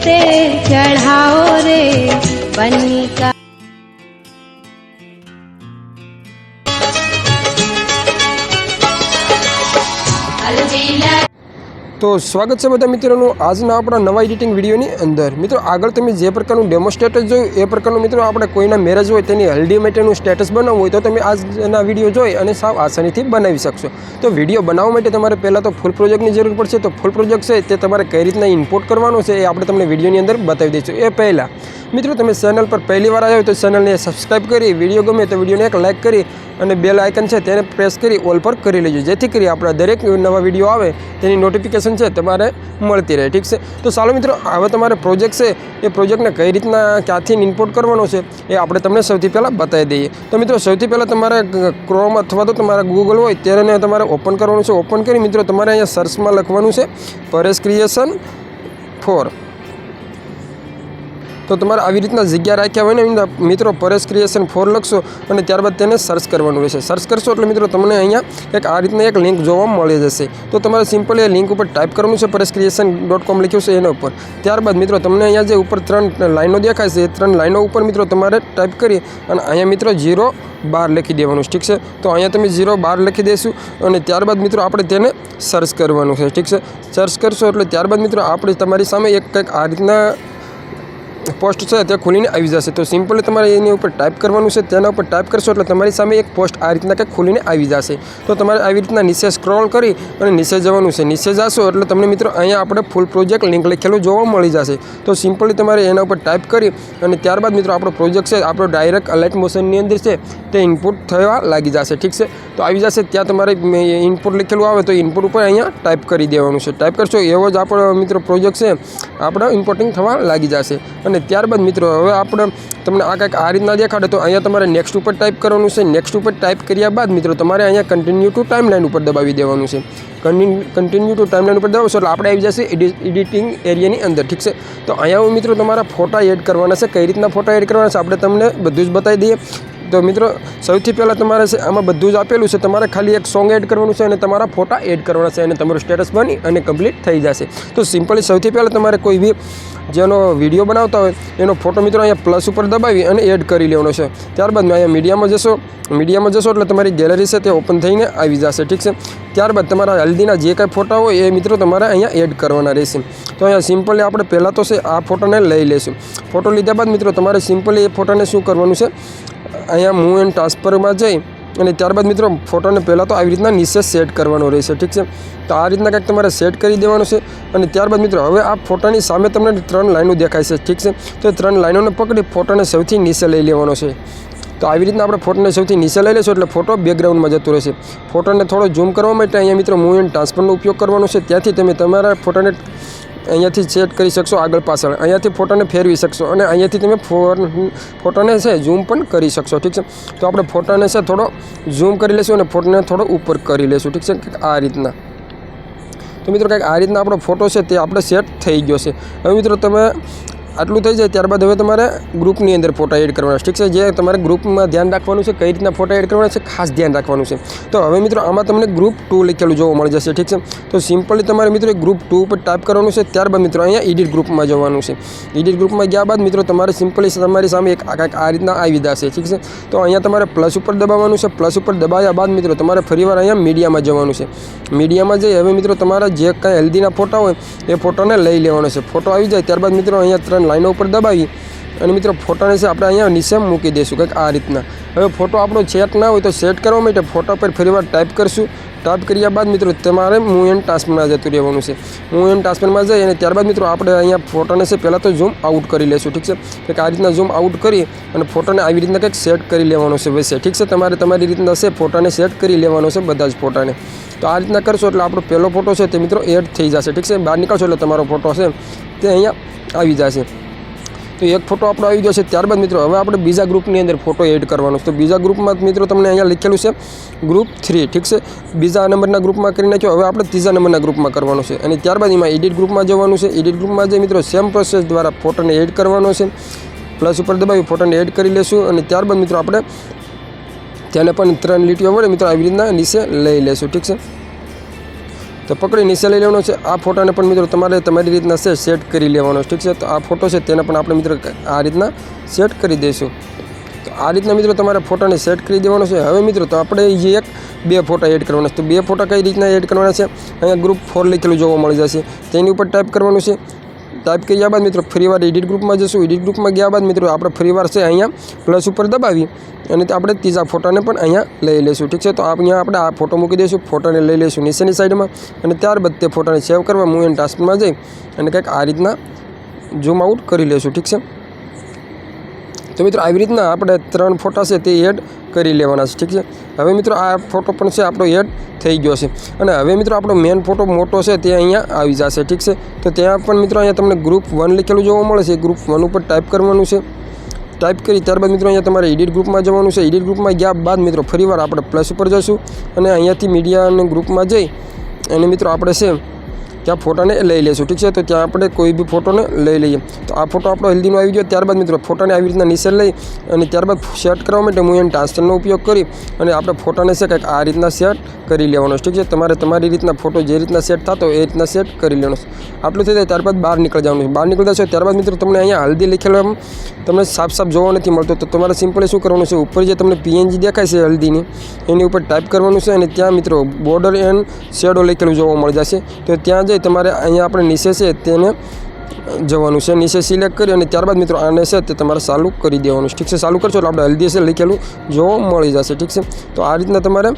पे चढ़ाओ रे बनी का। तो स्वागत है बधा मित्रों आजना अपना नवा एडिटिंग विडियोनी अंदर। मित्रों आगळ तमे जे प्रकारनुं डेमो स्टेटस जोयुं ए प्रकारनुं मित्रों आपणे कोईना मेरेज होय तेनी हल्दी माटेनुं स्टेटस बनाववुं होय तो तमे आजना विडियो जोई अने साव आसानीथी बनावी शकशो। तो विडियो बनाववा माटे तमारे पहेला तो फूल प्रोजेक्टनी जरूर पड़शे। तो फूल प्रोजेक्ट छे ते तमारे कई रीतना इम्पोर्ट करवानो छे ए आपणे तमने विडियोनी अंदर बतावी दईशुं। ए पहेला मित्रों तमे चेनल पर पहली बार आव्या हो तो चेनलने सब्सक्राइब करी, विडियो गमे तो विडियोने एक लाइक करी અને બેલ આઇકન છે તેને પ્રેસ કરી ઓલ પર કરી લેજો, જેથી કરી આપણા દરેક નવા વિડીયો આવે તેની નોટિફિકેશન છે તમારે મળતી રહે। ઠીક છે, તો ચાલો મિત્રો હવે તમારે પ્રોજેક્ટ છે એ પ્રોજેક્ટને કઈ રીતના ક્યાંથી ઇમ્પોર્ટ કરવાનો છે એ આપણે તમને સૌથી પહેલાં બતાવી દઈએ। તો મિત્રો સૌથી પહેલાં તમારે ક્રોમ અથવા તો તમારા ગૂગલ હોય તેને તમારે ઓપન કરવાનું છે। ઓપન કરી મિત્રો તમારે અહીંયા સર્ચમાં લખવાનું છે પરેશ ક્રિએશન 4। तो तमारे આવી રીતના જગ્યા રાખ્યા હોય ને મિત્રો પરેશ ક્રિએશન 4 લખશો અને ત્યારબાદ તેને સર્ચ કરવાનું રહેશે। સર્ચ કરશો એટલે મિત્રો તમને અહીંયા એક આ રીતના એક લિંક જોવા મળી જશે। તો તમારે સિમ્પલ એ લિંક ઉપર ટાઈપ કરવાનું છે pareshcreation.com લખ્યું છે એના ઉપર। ત્યારબાદ મિત્રો તમને અહીંયા જે ઉપર 3 લાઈનો દેખાય છે એ 3 લાઈનો ઉપર મિત્રો તમારે ટાઈપ કરી અને અહીંયા મિત્રો 012 લખી દેવાનું છે। ઠીક છે, તો અહીંયા તમે 012 લખી દેશું અને ત્યારબાદ મિત્રો આપણે તેને સર્ચ કરવાનું છે। ઠીક છે, સર્ચ કરશો એટલે ત્યારબાદ મિત્રો આપણે તમારી સામે એક કંઈક આ રીતના પોસ્ટ છે તે ખુલીને આવી જશે। તો સિમ્પલી તમારે એની ઉપર ટાઈપ કરવાનું છે, તેના ઉપર ટાઈપ કરશો એટલે તમારી સામે એક પોસ્ટ આ રીતના કંઈક ખુલીને આવી જશે। તો તમારે આવી રીતના નીચે સ્ક્રોલ કરી અને નીચે જવાનું છે। નીચે જશો એટલે તમને મિત્રો અહીંયા આપણે ફૂલ પ્રોજેક્ટ લિંક લખેલું જોવા મળી જશે। તો સિમ્પલી તમારે એના ઉપર ટાઈપ કરી અને ત્યારબાદ મિત્રો આપણો પ્રોજેક્ટ છે આપણો ડાયરેક્ટ અલાઇટ મોશનની અંદર છે તે ઇનપુટ થવા લાગી જશે। ઠીક છે, તો આવી જશે ત્યાં તમારે ઇનપુટ લખેલું આવે તો ઇનપુટ ઉપર અહીંયા ટાઈપ કરી દેવાનું છે। ટાઈપ કરશો એવો જ આપણો મિત્રો પ્રોજેક્ટ છે આપણો ઇમ્પોર્ટિંગ થવા લાગી જશે। અને ત્યારબાદ મિત્રો હવે આપણે તમને આ કંઈક આ રીતના દેખાડે તો અહીંયા તમારે નેક્સ્ટ ઉપર ટાઈપ કરવાનું છે। નેક્સ્ટ ઉપર ટાઈપ કર્યા બાદ મિત્રો તમારે અહીંયા કન્ટિન્યુ ટુ ટાઈમલાઈન ઉપર દબાવી દેવાનું છે। કન્ટિન્યુ ટુ ટાઈમલાઈન ઉપર દબાવશો એટલે આપણે આવી જશે એડિટિંગ એરિયાની અંદર। ઠીક છે, તો અહીંયા મિત્રો તમારા ફોટા એડ કરવાના છે। કઈ રીતના ફોટા એડ કરવાના છે આપણે તમને બધું જ બતાવી દઈએ। તો મિત્રો સૌથી પહેલાં તમારે છે આમાં બધું જ આપેલું છે, તમારે ખાલી એક સોંગ એડ કરવાનું છે અને તમારા ફોટા એડ કરવાના છે અને તમારું સ્ટેટસ બની અને કમ્પ્લીટ થઈ જશે। તો સિમ્પલી સૌથી પહેલાં તમારે કોઈ બી જેનો વિડીયો બનાવતા હોય એનો ફોટો મિત્રો અહીંયા પ્લસ ઉપર દબાવી અને એડ કરી લેવાનો છે। ત્યારબાદ અહીંયા મીડિયામાં જશો એટલે તમારી ગેલેરી છે તે ઓપન થઈને આવી જશે। ઠીક છે, ત્યારબાદ તમારા હલ્દીના જે કાંઈ ફોટા હોય એ મિત્રો તમારે અહીંયા એડ કરવાના રહેશે। તો અહીંયા સિમ્પલી આપણે પહેલાં તો છે આ ફોટોને લઈ લઈશું। ફોટો લીધા બાદ મિત્રો તમારે સિમ્પલી એ ફોટાને શું કરવાનું છે અહીંયા મૂવ એન્ડ ટ્રાન્સફરમાં જઈ અને ત્યારબાદ મિત્રો ફોટોને પહેલાં તો આવી રીતના નીચે સેટ કરવાનો રહેશે। ઠીક છે, તો આ રીતના કંઈક તમારે સેટ કરી દેવાનું છે અને ત્યારબાદ મિત્રો હવે આ ફોટાની સામે તમને 3 લાઈનો દેખાય છે। ઠીક છે, તો 3 લાઈનોને પકડી ફોટોને સૌથી નીચે લઈ લેવાનો છે। તો આવી રીતના આપણે ફોટોને સૌથી નીચે લઈ લઈશું એટલે ફોટો બેકગ્રાઉન્ડમાં જતો રહેશે। ફોટોને થોડો ઝૂમ કરવા માટે અહીંયા મિત્રો મૂવ એન્ડ ટ્રાન્સફરનો ઉપયોગ કરવાનો છે। ત્યાંથી તમે તમારા ફોટોને અહીંયાથી સેટ કરી શકશો આગળ પાછળ, અહીંયાથી ફોટોને ફેરવી શકશો અને અહીંયાથી તમે ફોટોને છે ઝૂમ પણ કરી શકશો। ઠીક છે, તો આપણે ફોટોને છે થોડો ઝૂમ કરી લઈશું અને ફોટોને થોડો ઉપર કરી લઈશું। ઠીક છે, આ રીતના। તો મિત્રો કંઈક આ રીતના આપણો ફોટો છે તે આપણે સેટ થઈ ગયો છે। હવે મિત્રો તમે આટલું થઈ જાય ત્યારબાદ હવે તમારે ગ્રુપની અંદર ફોટા એડ કરવાના છે। ઠીક છે, જે તમારે ગ્રુપમાં ધ્યાન રાખવાનું છે કઈ રીતના ફોટા એડ કરવાના છે ખાસ ધ્યાન રાખવાનું છે। તો હવે મિત્રો આમાં તમને ગ્રુપ 2 લખેલું જોવા મળી જશે। ઠીક છે, તો સિમ્પલી તમારે મિત્રો ગ્રુપ 2 ઉપર ટાઈપ કરવાનું છે। ત્યારબાદ મિત્રો અહીંયા એડિટ ગ્રુપમાં જવાનું છે। એડિટ ગ્રુપમાં ગયા બાદ મિત્રો તમારે સિમ્પલી તમારી સામે એક આ રીતના આવી જશે। ઠીક છે, તો અહીંયા તમારે પ્લસ ઉપર દબાવવાનું છે। પ્લસ ઉપર દબાવ્યા બાદ મિત્રો તમારે ફરીવાર અહીંયા મીડિયામાં જવાનું છે। મીડિયામાં જઈ હવે મિત્રો તમારા જે કાંઈ હેલ્દીના ફોટા હોય એ ફોટોને લઈ લેવાનો છે। ફોટો આવી જાય ત્યારબાદ મિત્રો અહીંયા 3 લાઈનો ઉપર દબાવી અને મિત્રો ફોટાને છે આપણે અહીંયા નીચે મૂકી દઈશું કંઈક આ રીતના। હવે ફોટો આપણો સેટ ના હોય તો સેટ કરવા માટે ફોટા પર ફરીવાર ટાઈપ કરશું। ટાઈપ કર્યા બાદ મિત્રો તમારે મૂવ એન્ડ ટ્રાન્સફરમાં જતું રહેવાનું છે। મૂવ એન્ડ ટ્રાન્સફરમાં જઈ અને ત્યારબાદ મિત્રો આપણે અહીંયા ફોટોને છે પહેલાં તો ઝૂમ આઉટ કરી લઈશું। ઠીક છે, કંઈક આ રીતના ઝૂમ આઉટ કરી અને ફોટોને આવી રીતના કંઈક સેટ કરી લેવાનો છે વચ્ચે। ઠીક છે, તમારે તમારી રીતના છે ફોટાને સેટ કરી લેવાનો છે બધા જ ફોટાને। તો આ રીતના કરશો એટલે આપણો પહેલો ફોટો છે તે મિત્રો એડ થઈ જશે। ઠીક છે, બહાર નીકળશો એટલે તમારો ફોટો છે તે અહીંયા આવી જશે। તો એક ફોટો આપણો આવી ગયો છે। ત્યારબાદ મિત્રો હવે આપણે બીજા ગ્રુપની અંદર ફોટો એડ કરવાનો છે। તો બીજા ગ્રુપમાં મિત્રો તમને અહીંયા લખેલું છે ગ્રુપ 3। ઠીક છે, બીજા નંબરના ગ્રુપમાં કરી નાખ્યો। હવે આપણે ત્રીજા નંબરના ગ્રુપમાં કરવાનું છે અને ત્યારબાદ એમાં એડિટ ગ્રુપમાં જવાનું છે। એડિટ ગ્રુપમાં જઈ મિત્રો સેમ પ્રોસેસ દ્વારા ફોટોને એડ કરવાનો છે। પ્લસ ઉપર દબાવી ફોટોને એડ કરી લેશું અને ત્યારબાદ મિત્રો આપણે તેને પણ 3 લીટીઓ વડે મિત્રો આવી રીતના નીચે લઈ લેશું। ઠીક છે, તો પકડી નીચે લઈ લેવાનો છે. આ ફોટાને પણ મિત્રો તમારે તમારી રીતના છે સેટ કરી લેવાનો છે, ઠીક છે. તો આ ફોટો છે તેને પણ આપણે મિત્રો આ રીતના સેટ કરી દઈશું. તો આ રીતના મિત્રો તમારે ફોટાને સેટ કરી દેવાનો છે. હવે મિત્રો તો આપણે જે બે ફોટા એડ કરવાના છે. તો બે ફોટા કઈ રીતના એડ કરવાના છે, અહીંયા ગ્રુપ 4 લખેલું જોવા મળી જશે, તેની ઉપર ટાઈપ કરવાનું છે. ટાઈપ કર્યા બાદ મિત્રો ફરીવાર એડિટ ગ્રુપમાં જશું. એડિટ ગ્રુપમાં ગયા બાદ મિત્રો આપણે ફરીવાર છે અહીંયા પ્લસ ઉપર દબાવી અને આપણે ત્રીજા ફોટાને પણ અહીંયા લઈ લઈશું, ઠીક છે. તો અહીંયા આપણે આ ફોટો મૂકી દઈશું, ફોટાને લઈ લઈશું નીચેની સાઈડમાં અને ત્યારબાદ તે ફોટાને સેવ કરવા મૂવ એન્ડ ટાસ્કમાં જઈ અને કંઈક આ રીતના ઝૂમ આઉટ કરી લઈશું, ઠીક છે. તો મિત્રો આવી રીતના આપણે 3 ફોટા છે તે એડ કરી લેવાના છે, ઠીક છે. હવે મિત્રો આ ફોટો પણ છે આપણો એડ થઈ ગયો છે અને હવે મિત્રો આપણો મેન ફોટો મોટો છે તે અહીંયા આવી જશે, ઠીક છે. તો ત્યાં પણ મિત્રો અહીંયા તમને ગ્રુપ 1 લખેલું જોવા મળે છે. ગ્રુપ 1 ઉપર ટાઈપ કરવાનું છે. ટાઈપ કરી ત્યારબાદ મિત્રો અહીંયા તમારે એડિટ ગ્રુપમાં જવાનું છે. એડિટ ગ્રુપમાં ગયા બાદ મિત્રો ફરીવાર આપણે પ્લસ ઉપર જશું અને અહીંયાથી મીડિયા અને ગ્રુપમાં જઈ અને મિત્રો આપણે છે ત્યાં ફોટાને લઈ લઈશું, ઠીક છે. તો ત્યાં આપણે કોઈ બી ફોટોને લઈ લઈએ. તો આ ફોટો આપણો હેલ્ધીનો આવી ગયો. ત્યારબાદ મિત્રો ફોટાને આવી રીતના નીચે લઈ અને ત્યારબાદ સેટ કરવા માટે મૂવ એન્ડ ટાસ્કનો ઉપયોગ કરી અને આપણે ફોટાને છે કંઈક આ રીતના સેટ કરી લેવાનો છે, ઠીક છે. તમારે તમારી રીતના ફોટો જે રીતના સેટ થતો એ રીતના સેટ કરી લેવાનો છે. આટલું થઈ જાય ત્યારબાદ બહાર નીકળી જવાનું છે. બહાર નીકળી જશો ત્યારબાદ મિત્રો તમને અહીંયા હલ્દી લખેલો તમને સાફ જોવા નથી મળતો. તો તમારે સિમ્પલી શું કરવાનું છે, ઉપર જે તમને PNG દેખાય છે હલ્દીની એની ઉપર ટાઈપ કરવાનું છે અને ત્યાં મિત્રો બોર્ડર એન્ડ શેડો લખેલું જોવા મળી જશે. તો ત્યાં જઈ તમારે અહીંયા આપણે નીચે છે તેને જવાનું છે. નીચે સિલેક્ટ કરી અને ત્યારબાદ મિત્રો આને છે તે તમારે ચાલુ કરી દેવાનું છે, ઠીક છે. ચાલુ કરશો એટલે આપણે હલ્દી છે લખેલું જોવા મળી જશે, ઠીક છે. તો આ રીતના તમારે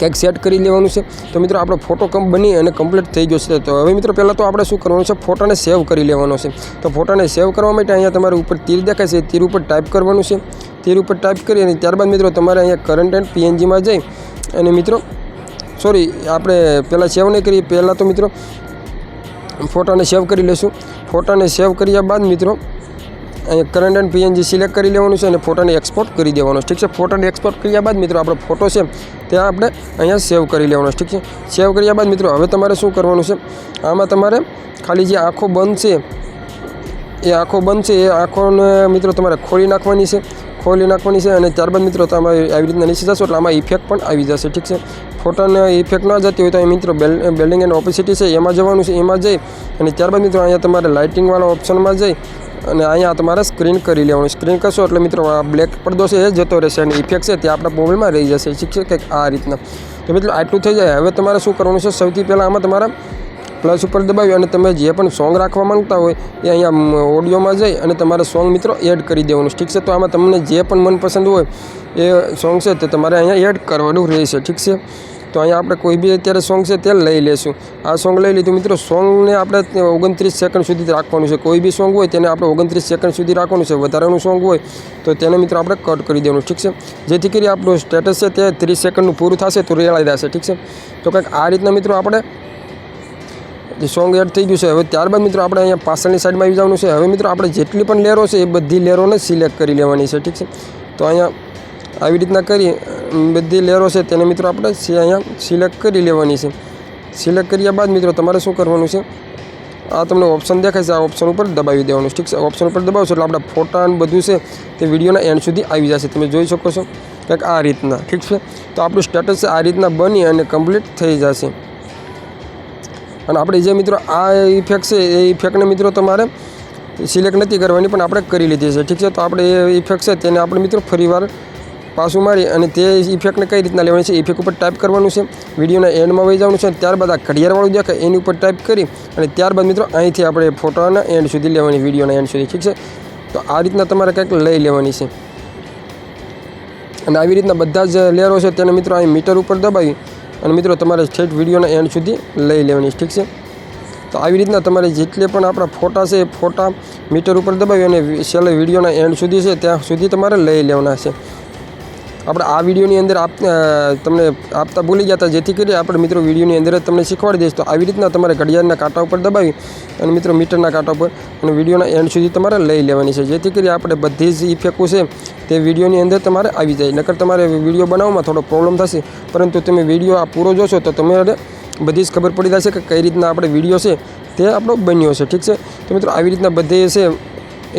કંઈક સેટ કરી લેવાનું છે. તો મિત્રો આપણો ફોટો બની અને કમ્પ્લીટ થઈ ગયો છે. તો હવે મિત્રો પહેલાં તો આપણે શું કરવાનું છે, ફોટાને સેવ કરી લેવાનો છે. તો ફોટાને સેવ કરવા માટે અહીંયા તમારે ઉપર તીર દેખાય છે, તીર ઉપર ટાઈપ કરવાનું છે. તીર ઉપર ટાઈપ કરી અને ત્યારબાદ મિત્રો તમારે અહીંયા કરંટ એન્ડ PNGમાં જઈ અને મિત્રો આપણે પહેલાં સેવ નહીં કરીએ, પહેલાં તો મિત્રો ફોટાને સેવ કરી લઈશું. ફોટાને સેવ કર્યા બાદ મિત્રો અહીંયા કરંટ એન્ડ PNG સિલેક્ટ કરી લેવાનું છે અને ફોટાને એક્સપોર્ટ કરી દેવાનું છે, ઠીક છે. ફોટાને એક્સપોર્ટ કર્યા બાદ મિત્રો આપણો ફોટો છે ત્યાં આપણે અહીંયા સેવ કરી લેવાનો છે, ઠીક છે. સેવ કર્યા બાદ મિત્રો હવે તમારે શું કરવાનું છે, આમાં તમારે ખાલી જે આંખો બંધ છે એ આંખોને મિત્રો તમારે ખોલી નાખવાની છે અને ત્યારબાદ મિત્રો તમે આવી રીતના નીચે જશો એટલે આમાં ઇફેક્ટ પણ આવી જશે, ઠીક છે. ફોટાને ઇફેક્ટ ના જતી હોય તો મિત્રો બેલ્ડિંગ એન્ડ ઓપેસિટી છે એમાં જવાનું છે. એમાં જઈ અને ત્યારબાદ મિત્રો અહીંયા તમારે લાઇટિંગવાળા ઓપ્શનમાં જઈ અને અહીંયા તમારે સ્ક્રીન કરી લેવાનું. સ્ક્રીન કરશો એટલે મિત્રો આ બ્લેક પડદો છે એ જતો રહેશે અને ઇફેક્ટ છે તે આપણા મોબાઈલમાં રહી જશે, ઠીક છે. કંઈક આ રીતના. તો મિત્રો આટલું થઈ જાય. હવે તમારે શું કરવાનું છે, સૌથી પહેલાં આમાં તમારે પ્લસ ઉપર દબાવી અને તમે જે પણ સોંગ રાખવા માંગતા હોય એ અહીંયા ઓડિયોમાં જઈ અને તમારે સોંગ મિત્રો એડ કરી દેવાનું, ઠીક છે. તો આમાં તમને જે પણ મનપસંદ હોય એ સોંગ છે તે તમારે અહીંયા એડ કરવાનું રહેશે, ઠીક છે. તો અહીંયા આપણે કોઈ બી અત્યારે સોંગ છે તે લઈ લેશું. આ સોંગ લઈ લીધું મિત્રો. સોંગને આપણે 29 સેકન્ડ સુધી રાખવાનું છે. કોઈ બી સોંગ હોય તેને આપણે 29 સેકન્ડ સુધી રાખવાનું છે. વધારાનું સોંગ હોય તો તેને મિત્રો આપણે કટ કરી દેવાનું, ઠીક છે. જેથી કરી આપણું સ્ટેટસ છે તે 30 સેકન્ડનું પૂરું થશે તો રેલાઈ જશે, ઠીક છે. તો કંઈક આ રીતના મિત્રો આપણે સોંગ એડ થઈ ગયું છે. હવે ત્યારબાદ મિત્રો આપણે અહીંયા પાછળની સાઈડમાં આવી જવાનું છે. હવે મિત્રો આપણે જેટલી પણ લેરો છે એ બધી લેરોને સિલેક્ટ કરી લેવાની છે, ઠીક છે. તો અહીંયા આવી રીતના કરી બધી લેરો છે તેને મિત્રો આપણે અહીંયા સિલેક્ટ કરી લેવાની છે. સિલેક્ટ કર્યા બાદ મિત્રો તમારે શું કરવાનું છે, આ તમને ઓપ્શન દેખાય છે, આ ઓપ્શન ઉપર દબાવી દેવાનું, ઠીક છે. ઓપ્શન ઉપર દબાવશો એટલે આપણા ફોટા અને બધું છે તે વિડીયોના એન્ડ સુધી આવી જશે. તમે જોઈ શકો છો કંઈક આ રીતના, ઠીક છે. તો આપણું સ્ટેટસ છે આ રીતના બની અને કમ્પ્લીટ થઈ જશે. અને આપણે જે મિત્રો આ ઇફેક્ટ છે એ ઇફેક્ટને મિત્રો તમારે સિલેક્ટ નથી કરવાની પણ આપણે કરી લીધી છે, ઠીક છે. તો આપણે એ ઇફેક્ટ છે તેને આપણે મિત્રો ફરીવાર પાછું મારી અને તે ઇફેક્ટને કઈ રીતના લેવાની છે, ઇફેક્ટ ઉપર ટાઈપ કરવાનું છે, વિડીયોના એન્ડમાં વહી જવાનું છે. ત્યારબાદ આ ઘડિયાળવાળું દેખાય એની ઉપર ટાઈપ કરી અને ત્યારબાદ મિત્રો અહીંથી આપણે ફોટાના એન્ડ સુધી લેવાની, વિડીયોના એન્ડ સુધી, ઠીક છે. તો આ રીતના તમારે કંઈક લઈ લેવાની છે અને આવી રીતના બધા જ લેયરો છે તેને મિત્રો અહીં મીટર ઉપર દબાવી અને મિત્રો તમારે ઠેઠ વિડીયોના એન્ડ સુધી લઈ લેવાની, ઠીક છે. તો આવી રીતના તમારે જેટલે પણ આપણા ફોટા છે એ ફોટા મીટર ઉપર દબાવી અને છેલ્લે વિડીયોના એન્ડ સુધી છે ત્યાં સુધી તમારે લઈ લેવાના છે. આપણે આ વિડીયોની અંદર તમને આપતા ભૂલી ગયા હતા, જેથી કરી આપણે મિત્રો વિડીયોની અંદર જ તમને શીખવાડી દઈશ. તો આવી રીતના તમારે ઘડિયાળના કાંટા ઉપર દબાવી અને મિત્રો મીટરના કાંટા ઉપર અને વિડીયોના એન્ડ સુધી તમારે લઈ લેવાની છે, જેથી કરી આપણે બધી જ ઇફેક્ટો છે તે વિડીયોની અંદર તમારે આવી જાય. નકર તમારે વિડીયો બનાવવામાં થોડો પ્રોબ્લેમ થશે, પરંતુ તમે વિડીયો આ પૂરો જોશો તો તમારે બધી જ ખબર પડી જશે કે કઈ રીતના આપણે વિડીયો છે તે આપણો બન્યો છે, ઠીક છે. તો મિત્રો આવી રીતના બધે છે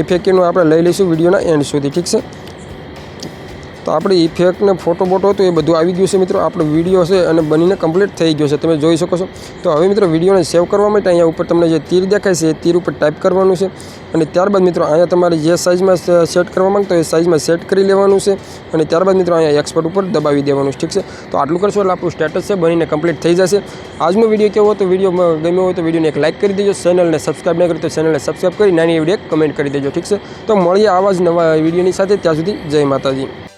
ઇફેક્ટનું આપણે લઈ લઈશું વિડીયોના એન્ડ સુધી, ઠીક છે. તો તો આપણે ઇફેક્ટ ને ફોટો બોટો હતું એ બધું આવી ગયું છે મિત્રો. આપણો વિડીયો છે અને બનીને કમ્પ્લીટ થઈ ગયો છે, તમે જોઈ શકો છો. તો હવે મિત્રો વિડીયોને સેવ કરવા માટે અહીંયા ઉપર તમને જે તીર દેખાય છે એ તીર ઉપર ટાઈપ કરવાનું છે અને ત્યારબાદ મિત્રો અહીંયા તમારે જે સાઇઝમાં સેટ કરવા માંગતો એ સાઇઝમાં સેટ કરી લેવાનું છે અને ત્યારબાદ મિત્રો અહીંયા એક્સપોર્ટ ઉપર દબાવી દેવાનું છે. ઠીક છે, તો આટલું કરશો એટલે આપણું સ્ટેટસ છે બનીને કમ્પ્લીટ થઈ જશે. આજનો વિડીયો કેવો હતો, વિડીયો ગમ્યો હોય તો વિડીયોને એક લાઇક કરી દેજો. ચેનલને સબસ્ક્રાઇબ નહીં કરી તો ચેનલને સબસ્ક્રાઇબ કરી નાની એવી એક કમેન્ટ કરી દેજો. ઠીક છે, તો મળીએ આવા જ નવા વિડીયોની સાથે. ત્યાં સુધી જય માતાજી.